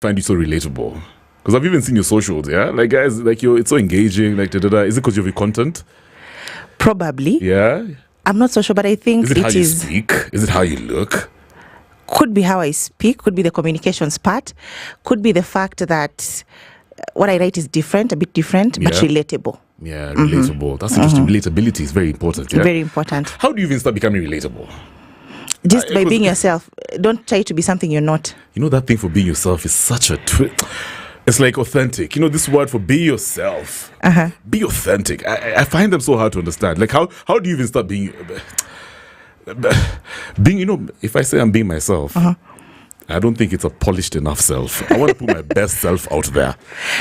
find you so relatable? Because I've even seen your socials, yeah? Like, guys, like, it's so engaging, like, da-da-da. Is it because of your content? Probably. Yeah? I'm not so sure, but I think is it how you speak? Is it how you look? Could be how I speak, could be the communications part, could be the fact that what I write is different, a bit different, but relatable. Yeah, relatable. That's interesting. Relatability is very important. Yeah? Very important. How do you even start becoming relatable? Just by being yourself. Don't try to be something you're not. You know, that thing for being yourself is such a it's like authentic. You know, this word for be yourself. Be authentic. I find them so hard to understand. Like, how do you even start being, you know, if I say I'm being myself, I don't think it's a polished enough self. I want to put my best self out there.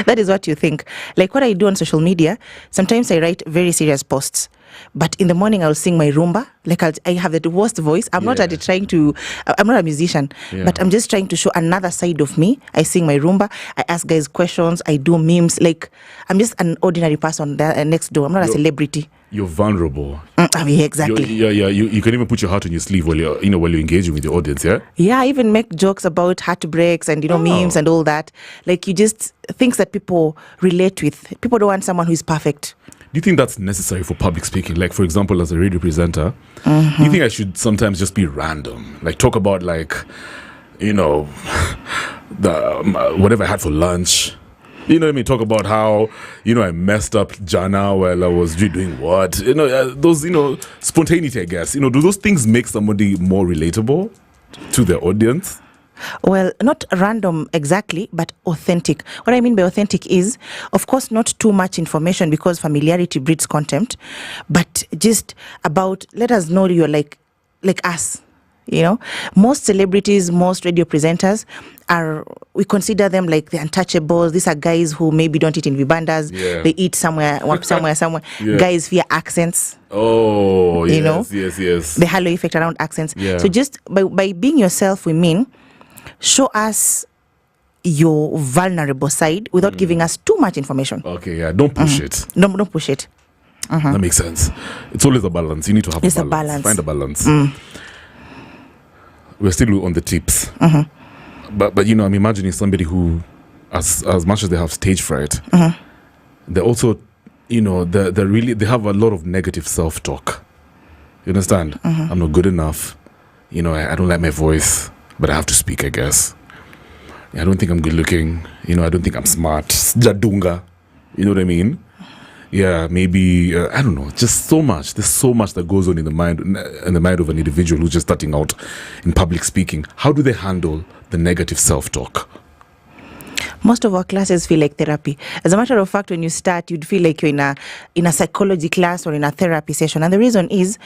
That is what you think. Like what I do on social media, sometimes I write very serious posts. But in the morning, I'll sing my rumba. Like I have the worst voice. I'm not trying to, I'm not a musician, but I'm just trying to show another side of me. I sing my rumba. I ask guys questions. I do memes. Like I'm just an ordinary person there next door. I'm not a celebrity. You're vulnerable. Exactly. You can even put your heart on your sleeve while you're engaging with your audience. Yeah. Yeah. I even make jokes about heartbreaks and memes and all that. Like you just things that people relate with. People don't want someone who is perfect. Do you think that's necessary for public speaking? Like, for example, as a radio presenter, do you think I should sometimes just be random? Like, talk about, like, you know, the whatever I had for lunch. You know what I mean? Talk about how, I messed up Jana while I was doing what? Those, spontaneity, I guess. Do those things make somebody more relatable to their audience? Well, not random exactly, but authentic. What I mean by authentic is, of course, not too much information because familiarity breeds contempt, but just about, let us know you're like us, Most celebrities, most radio presenters we consider them like the untouchables. These are guys who maybe don't eat in vibandas. Yeah. They eat somewhere. Yeah. Guys fear accents. Oh, yes, yes. The halo effect around accents. Yeah. So just by being yourself, we mean, show us your vulnerable side without giving us too much information. Okay, yeah. Don't push it. Don't push it. That makes sense. It's always a balance. You need to have a balance. Find a balance. We're still on the tips. But I'm imagining somebody who, as much as they have stage fright, they also, they have a lot of negative self-talk. You understand? I'm not good enough. I don't like my voice. But I have to speak, I guess. I don't think I'm good looking. I don't think I'm smart. Jadunga. You know what I mean? Yeah, maybe, I don't know. Just so much. There's so much that goes on in the mind of an individual who's just starting out in public speaking. How do they handle the negative self-talk? Most of our classes feel like therapy. As a matter of fact, when you start, you'd feel like you're in a psychology class or in a therapy session. And the reason is,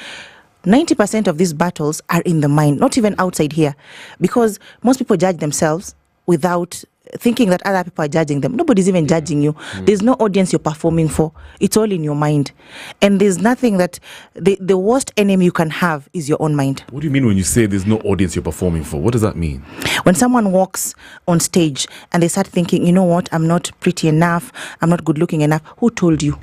90% of these battles are in the mind, not even outside here. Because most people judge themselves without thinking that other people are judging them. Nobody's even judging you. There's no audience you're performing for. It's all in your mind. And there's nothing that... The worst enemy you can have is your own mind. What do you mean when you say there's no audience you're performing for? What does that mean? When someone walks on stage and they start thinking, you know what, I'm not pretty enough, I'm not good looking enough, who told you?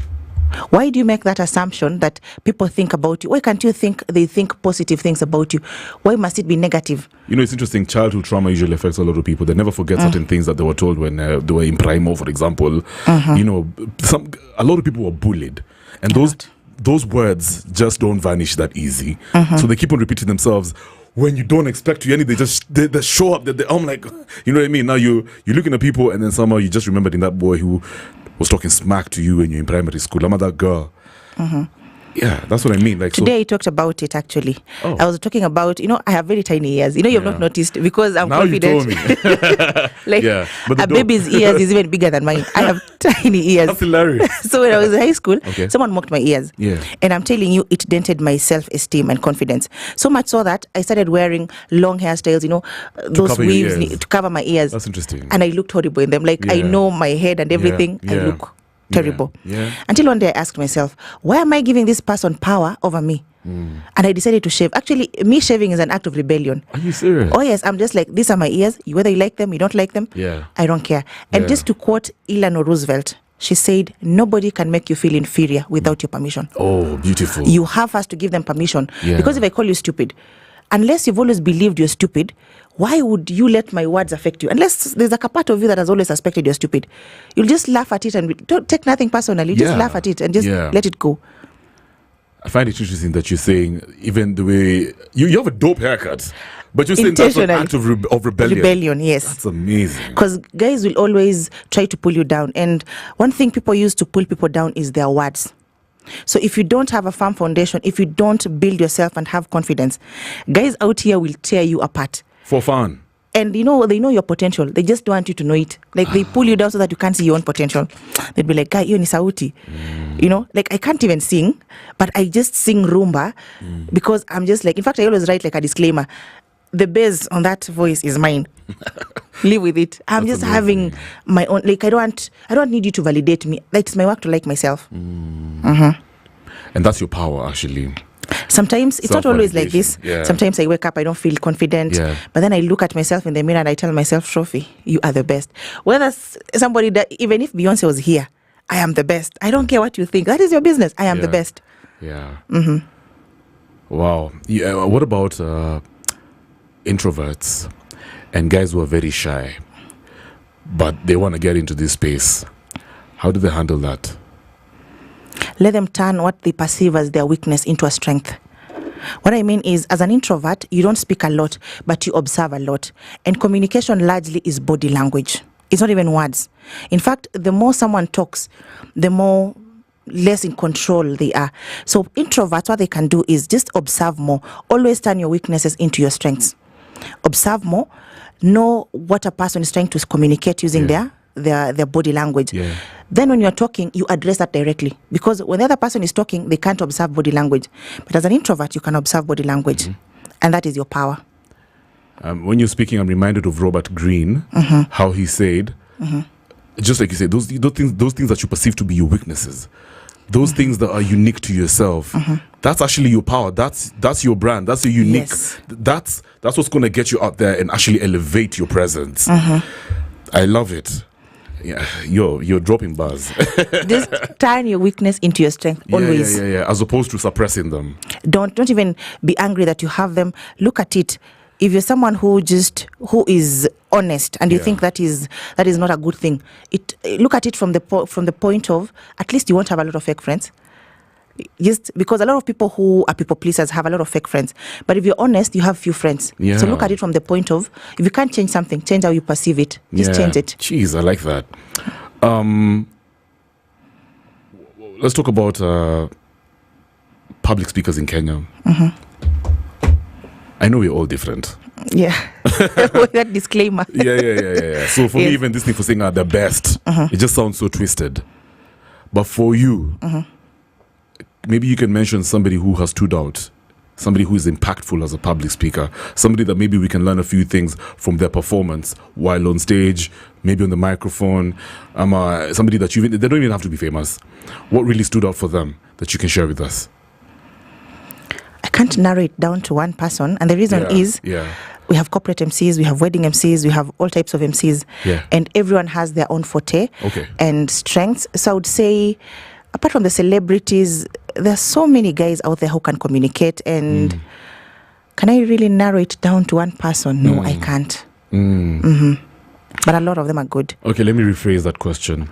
Why do you make that assumption that people think about you? Why can't you think they think positive things about you? Why must it be negative? It's interesting. Childhood trauma usually affects a lot of people. They never forget certain things that they were told when they were in primo, for example. A lot of people were bullied. And those words just don't vanish that easy. So they keep on repeating themselves. When you don't expect to, they show up. I'm like, you know what I mean? Now you're looking at people and then somehow you just remembered in that boy who was talking smack to you when you're in primary school. I'm that girl. Yeah, that's what I mean. Like today I talked about it actually. I was talking about, I have very tiny ears. You've not noticed because I'm now confident. You told me. But a baby's ears is even bigger than mine. I have tiny ears. That's hilarious. So when I was in high school, someone mocked my ears. Yeah. And I'm telling you, it dented my self-esteem and confidence. So much so that I started wearing long hairstyles, those weaves to cover my ears. That's interesting. And I looked horrible in them. I know my head and everything. I look terrible. Until one day I asked myself, why am I giving this person power over me? And I decided to shave. Actually, me shaving is an act of rebellion. Are you serious? Oh yes, I'm just like, these are my ears. Whether you like them, you don't like them, I don't care. And just to quote Eleanor Roosevelt, she said, nobody can make you feel inferior without your permission. Oh, beautiful. You have first to give them permission. Because if I call you stupid, unless you've always believed you're stupid, why would you let my words affect you? Unless there's like a part of you that has always suspected you're stupid. You'll just laugh at it and don't take nothing personally. You just laugh at it and just let it go. I find it interesting that you're saying even the way you have a dope haircut, but you're saying that's an act of rebellion. Rebellion, yes. That's amazing. Because guys will always try to pull you down. And one thing people use to pull people down is their words. So if you don't have a firm foundation, if you don't build yourself and have confidence, guys out here will tear you apart. For fun. And they know your potential. They just don't want you to know it. Like they pull you down so that you can't see your own potential. They'd be like, "Guy, you ni sauti." Like I can't even sing, but I just sing rumba because I'm just like, in fact, I always write like a disclaimer. The bass on that voice is mine. Live with it. I'm just having my own, like I don't need you to validate me. Like it's my work to like myself. And that's your power, actually. Sometimes it's not always like this. Sometimes I wake up, I don't feel confident, but then I look at myself in the mirror and I tell myself, Trophy, you are the best. Whether somebody that, even if Beyonce was here, I am the best. I don't care what you think. That is your business. I am the best. Yeah. Wow. Yeah. What about introverts and guys who are very shy, but they want to get into this space? How do they handle that? Let them turn what they perceive as their weakness into a strength. What I mean is, as an introvert, you don't speak a lot, but you observe a lot. And communication largely is body language. It's not even words. In fact, the more someone talks, the more less in control they are. So introverts, what they can do is just observe more. Always turn your weaknesses into your strengths. Observe more. Know what a person is trying to communicate using their body language. Then when you're talking, you address that directly. Because when the other person is talking, they can't observe body language. But as an introvert, you can observe body language. And that is your power. When you're speaking, I'm reminded of Robert Greene, how he said, just like you said, those things that you perceive to be your weaknesses, those things that are unique to yourself, that's actually your power. That's your brand. That's your unique. Yes. That's what's going to get you out there and actually elevate your presence. I love it. Yeah, you're dropping bars. Just turn your weakness into your strength. Always. Yeah. As opposed to suppressing them. Don't even be angry that you have them. Look at it. If you're someone who is honest and you think that is not a good thing, look at it from the point of, at least you won't have a lot of fake friends. Just because a lot of people who are people pleasers have a lot of fake friends. But if you're honest, you have few friends. So look at it from the point of, if you can't change something, change how you perceive it. Just change it. Jeez, I like that. Let's talk about public speakers in Kenya. I know we're all different. Yeah. With that disclaimer. Yeah. So for me, even this thing for saying are the best, it just sounds so twisted. But for you, maybe you can mention somebody who has stood out, somebody who is impactful as a public speaker, somebody that maybe we can learn a few things from their performance while on stage, maybe on the microphone, somebody that they don't even have to be famous. What really stood out for them that you can share with us? I can't narrow it down to one person, and the reason is we have corporate MCs, we have wedding MCs, we have all types of MCs, and everyone has their own forte and strengths. So I would say, apart from the celebrities, there are so many guys out there who can communicate. And can I really narrow it down to one person? No, I can't. But a lot of them are good. Okay, let me rephrase that question.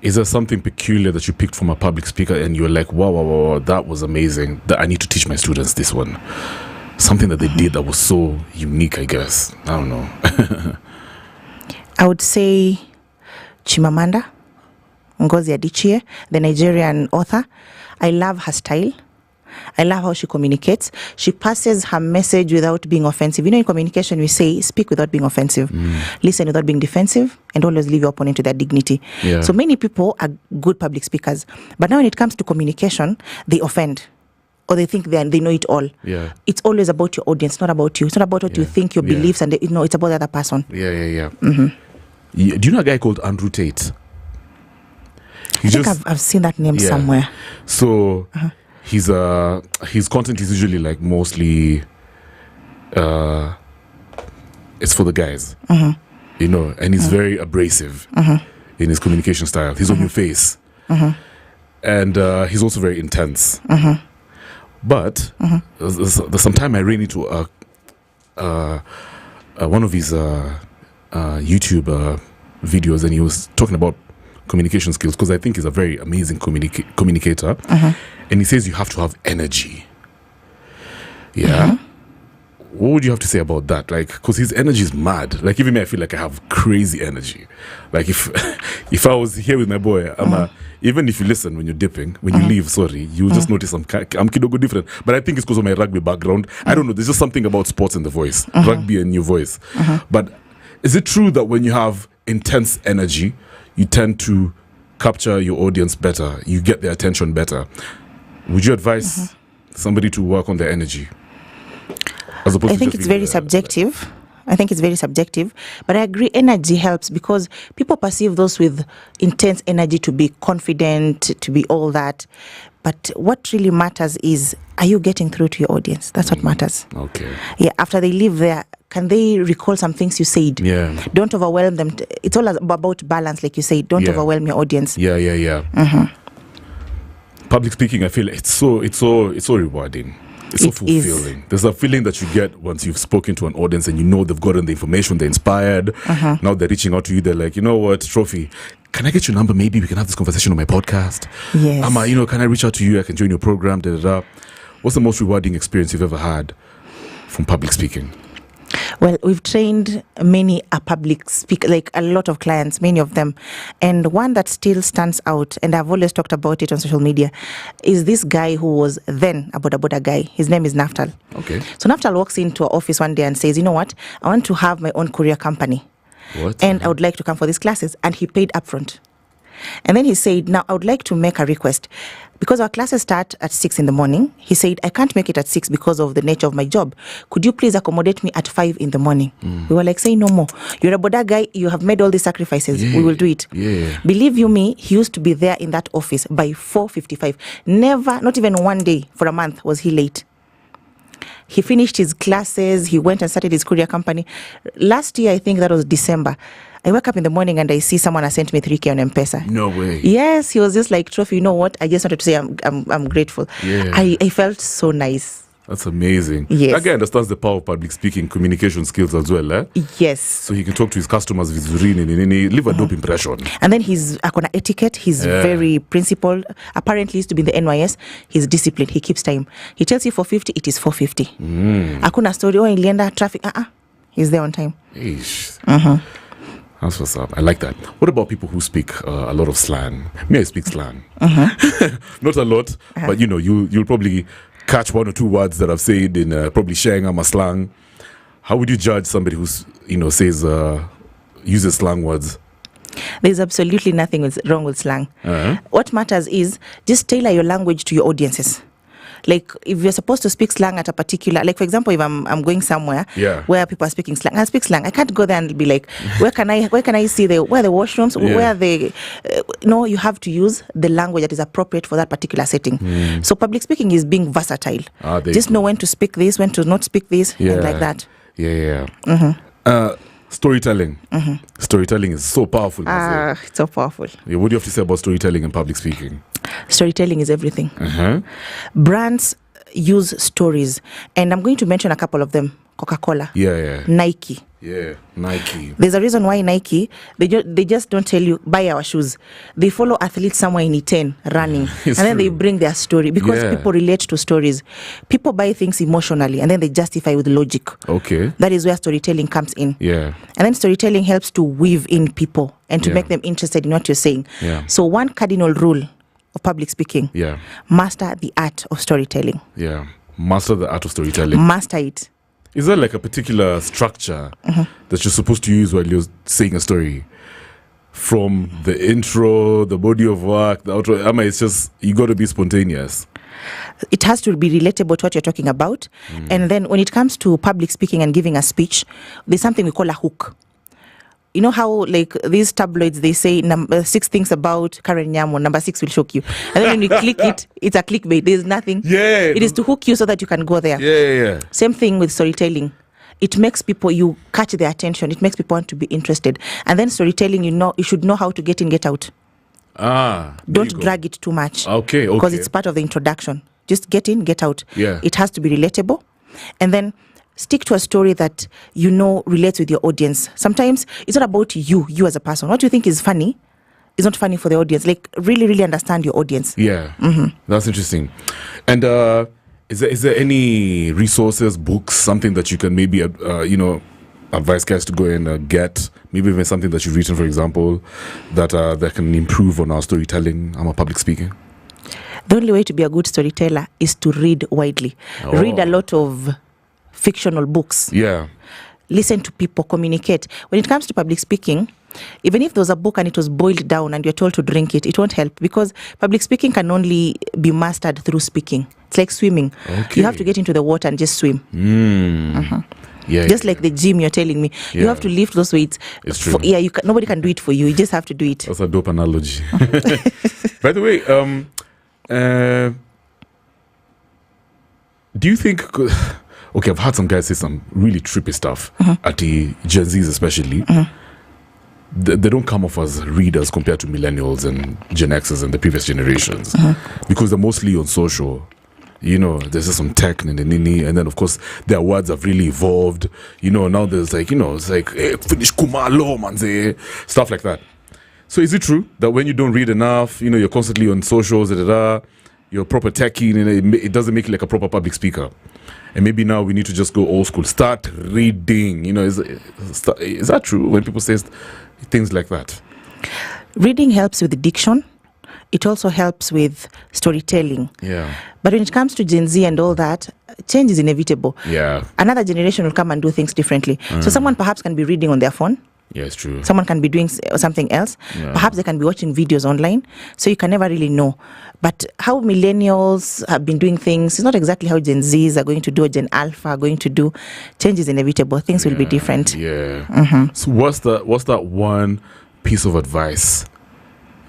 Is there something peculiar that you picked from a public speaker and you're like, wow, that was amazing, that I need to teach my students this one? Something that they did that was so unique, I guess. I don't know. I would say Chimamanda Ngozi Adichie, the Nigerian author. I love her style. I love how she communicates. She passes her message without being offensive. You know, in communication, we say, speak without being offensive, listen without being defensive, and always leave your opponent to their dignity. So many people are good public speakers, but now when it comes to communication, they offend. Or they think they know it all. It's always about your audience, not about you. It's not about what you think, your beliefs, and it's about the other person. Do you know a guy called Andrew Tate? I think I've seen that name somewhere. So his content is usually like mostly it's for the guys, you know, and he's very abrasive in his communication style. He's on your face, and he's also very intense. But there's some time I ran into one of his YouTube videos, and he was talking about communication skills, because I think he's a very amazing communicator. And he says you have to have energy. Yeah. What would you have to say about that? Like, because his energy is mad. Like, even me, I feel like I have crazy energy. Like, if I was here with my boy, even if you listen when you're dipping, when you leave, you'll just notice I'm kidogo different. But I think it's because of my rugby background. I don't know. There's just something about sports in the voice, rugby and your voice. But is it true that when you have intense energy, you tend to capture your audience better? You get their attention better? Would you advise somebody to work on their energy? As opposed I think it's very subjective. I think it's very subjective. But I agree, energy helps, because people perceive those with intense energy to be confident, to be all that. But what really matters is, are you getting through to your audience? That's what matters. Okay. Yeah, after they leave there, can they recall some things you said? Yeah. Don't overwhelm them. It's all about balance, like you said. Don't overwhelm your audience. Yeah. Public speaking, I feel it's so rewarding. It's so fulfilling. There's a feeling that you get once you've spoken to an audience and you know they've gotten the information, they're inspired. Now they're reaching out to you. They're like, you know what, Trophy, can I get your number? Maybe we can have this conversation on my podcast. Yes. Can I reach out to you? I can join your program. What's the most rewarding experience you've ever had from public speaking? Well, we've trained many public speakers, like a lot of clients, many of them. And one that still stands out, and I've always talked about it on social media, is this guy who was then a Boda Boda guy. His name is Naftal. Okay. So Naftal walks into our office one day and says, you know what? I want to have my own courier company. What? And I would like to come for these classes. And he paid upfront. And then he said, now I would like to make a request. Because our classes start at 6 in the morning, he said, I can't make it at 6 because of the nature of my job. Could you please accommodate me at 5 in the morning? We were like, say no more. You're a Boda guy. You have made all these sacrifices. We will do it. Yeah. Believe you me, he used to be there in that office by 4:55. Never, not even one day for a month was he late. He finished his classes. He went and started his courier company. Last year, I think that was December. I wake up in the morning and I see someone has sent me 3K on M-Pesa. No way. Yes, he was just like, Trophy, you know what? I just wanted to say I'm grateful. Yeah. I felt so nice. That's amazing. Yes. That guy understands the power of public speaking, communication skills as well. Eh? Yes. So he can talk to his customers leave a dope impression. And then he's akona etiquette. He's very principled. Apparently, he used to be in the NYS. He's disciplined. He keeps time. He tells you 4:50, it is 4:50. Akuna story, ilienda traffic. He's there on time. That's what's up. I like that. What about people who speak a lot of slang? Me, I speak slang. Not a lot, but you'll probably catch one or two words that I've said in probably sharing a slang. How would you judge somebody who's uses slang words? There's absolutely nothing wrong with slang. What matters is just tailor your language to your audiences. Like, if you're supposed to speak slang at a particular, like for example, if I'm going somewhere where people are speaking slang, I speak slang. I can't go there and be like, where can I see where the washrooms, where the, no, you have to use the language that is appropriate for that particular setting. So public speaking is being versatile. Just know when to speak this, when to not speak this, and like that. Storytelling. Storytelling is so powerful. It's so powerful. What do you have to say about storytelling and public speaking? Storytelling is everything. Brands use stories, and I'm going to mention a couple of them. Coca-Cola. Nike. Nike. There's a reason why Nike, they just don't tell you, buy our shoes. They follow athletes somewhere in E10 running. And then they bring their story, because people relate to stories. People buy things emotionally, and then they justify with logic. Okay. That is where storytelling comes in. And then storytelling helps to weave in people and to make them interested in what you're saying. So one cardinal rule of public speaking, master the art of storytelling. Master the art of storytelling. Master it. Is there like a particular structure that you're supposed to use while you're saying a story? From the intro, the body of work, the outro? It's just, you got to be spontaneous. It has to be relatable to what you're talking about. And then when it comes to public speaking and giving a speech, there's something we call a hook. You know how, like, these tabloids, they say 6 things about Karen Nyamo, number 6 will shock you. And then when you click it, it's a clickbait. There's nothing. It is to hook you so that you can go there. Same thing with storytelling. It makes people, you catch their attention. It makes people want to be interested. And then storytelling, you should know how to get in, get out. Don't drag it too much. Okay. Because it's part of the introduction. Just get in, get out. It has to be relatable. And then stick to a story that you know relates with your audience. Sometimes it's not about you as a person. What you think is funny is not funny for the audience. Like, really, really understand your audience. Yeah, that's interesting. And is there any resources, books, something that you can maybe advise guys to go and get? Maybe even something that you've written, for example, that can improve on our storytelling, our public speaking? The only way to be a good storyteller is to read widely. Read a lot of fictional books. Yeah. Listen to people, communicate. When it comes to public speaking, even if there was a book and it was boiled down and you're told to drink it, it won't help, because public speaking can only be mastered through speaking. It's like swimming. Okay. You have to get into the water and just swim. Yeah, just like the gym, you're telling me. You have to lift those weights. It's true. Nobody can do it for you. You just have to do it. That's a dope analogy. By the way, do you think... Okay, I've had some guys say some really trippy stuff at the Gen Zs especially. They don't come off as readers compared to millennials and Gen Xers and the previous generations because they're mostly on social. There's just some tech and then of course their words have really evolved. Now there's it's like hey, finish kumalo manze, stuff like that. So is it true that when you don't read enough, you're constantly on socials, you're proper techie, and it doesn't make you like a proper public speaker? And maybe now we need to just go old school. Start reading. Is that true when people say things like that? Reading helps with the diction. It also helps with storytelling. Yeah. But when it comes to Gen Z and all that, change is inevitable. Yeah. Another generation will come and do things differently. So someone perhaps can be reading on their phone. Yeah, it's true. Someone can be doing something else. Yeah. Perhaps they can be watching videos online. So you can never really know. But how millennials have been doing things is not exactly how Gen Zs are going to do or Gen Alpha are going to do. Change is inevitable. Things will be different. Yeah. So what's that one piece of advice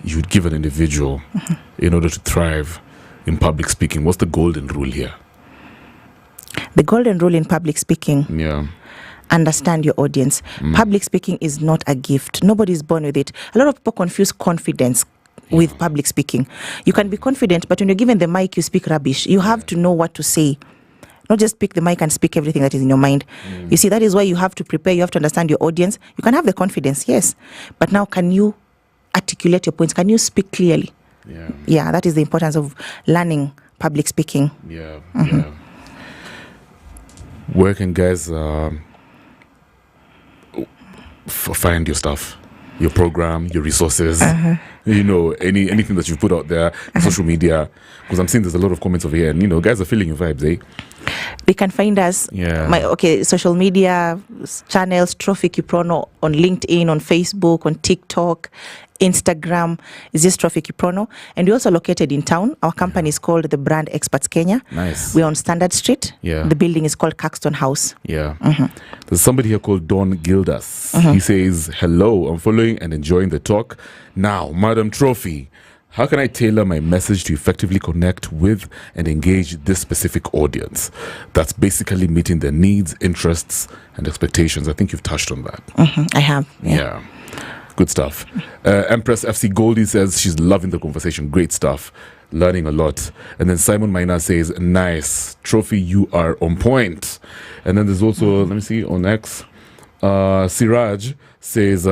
you'd give an individual in order to thrive in public speaking? What's the golden rule here? The golden rule in public speaking. Yeah. Understand your audience. Public speaking is not a gift. Nobody is born with it. A lot of people confuse confidence with public speaking. You can be confident, but when you're given the mic, you speak rubbish. You have to know what to say. Not just pick the mic and speak everything that is in your mind. You see, that is why you have to prepare. You have to understand your audience. You can have the confidence, yes. But now, can you articulate your points? Can you speak clearly? Yeah, that is the importance of learning public speaking. Yeah. Where can guys... find your stuff, your program, your resources, anything that you've put out there, social media, because I'm seeing there's a lot of comments over here, and guys are feeling your vibes, eh? They can find us. Social media channels, Trophy Kiprono on LinkedIn, on Facebook, on TikTok, Instagram is just Trophy Kiprono. And we're also located in town. Our company is called the Brand Experts Kenya. Nice. We're on Standard Street. Yeah. The building is called Caxton House. Yeah. There's somebody here called Don Gildas. He says, hello, I'm following and enjoying the talk. Now, Madam Trophy, how can I tailor my message to effectively connect with and engage this specific audience? That's basically meeting their needs, interests, and expectations. I think you've touched on that. I have. Yeah. Good stuff. Empress FC Goldie says she's loving the conversation. Great stuff. Learning a lot. And then Simon Maina says, nice. Trophy, you are on point. And then there's also, let me see, on X, Siraj says,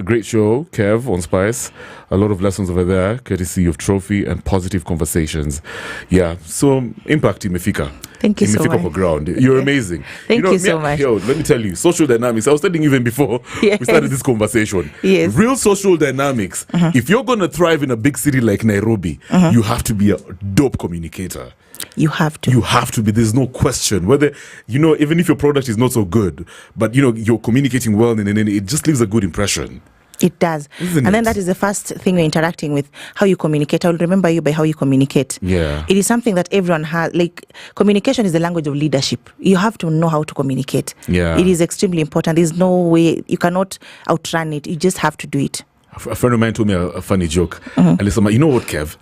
great show, Kev, on Spice. A lot of lessons over there, courtesy of Trophy and positive conversations. Yeah, so impact imefika. Thank you so much. For ground. You're amazing. Thank you so much. Let me tell you, social dynamics. I was telling you even before we started this conversation. Yes. Real social dynamics. If you're going to thrive in a big city like Nairobi, you have to be a dope communicator. You have to. You have to be. There's no question. Whether, even if your product is not so good, but, you're communicating well, and it just leaves a good impression. It does. Isn't and then it? that is the first thing you're interacting with, how you communicate. I will remember you by how you communicate. Yeah. It is something that everyone has. Like, communication is the language of leadership. You have to know how to communicate. Yeah. It is extremely important. There's no way, you cannot outrun it. You just have to do it. A friend of mine told me a funny joke. And listen, you know what, Kev?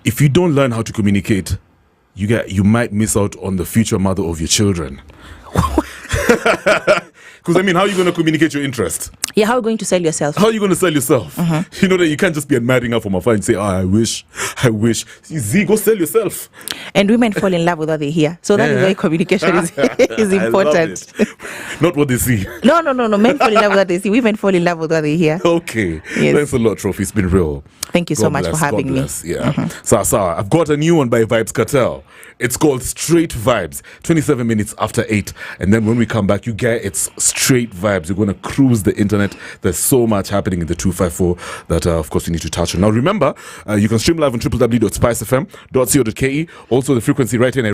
If you don't learn how to communicate, you might miss out on the future mother of your children. Because I mean, how are you going to communicate your interest? Yeah, how are you going to sell yourself? How are you going to sell yourself? You know that you can't just be admiring her from afar and say, "Oh, I wish." Z, go sell yourself. And women fall in love with what they hear. So that is why communication is important. Not what they see. No. Men fall in love with what they see. Women fall in love with what they hear. Okay. Yes. Thanks a lot, Trophy. It's been real. Thank you so much for having me. Yeah. So, I've got a new one by Vibes Cartel. It's called Straight Vibes. 27 minutes after 8. And then when we come back, you get it's straight vibes. You're going to cruise the internet. There's so much happening in the 254 that, of course, we need to touch on. Now, remember, you can stream live on www.spicefm.co.ke. Also, the frequency right here in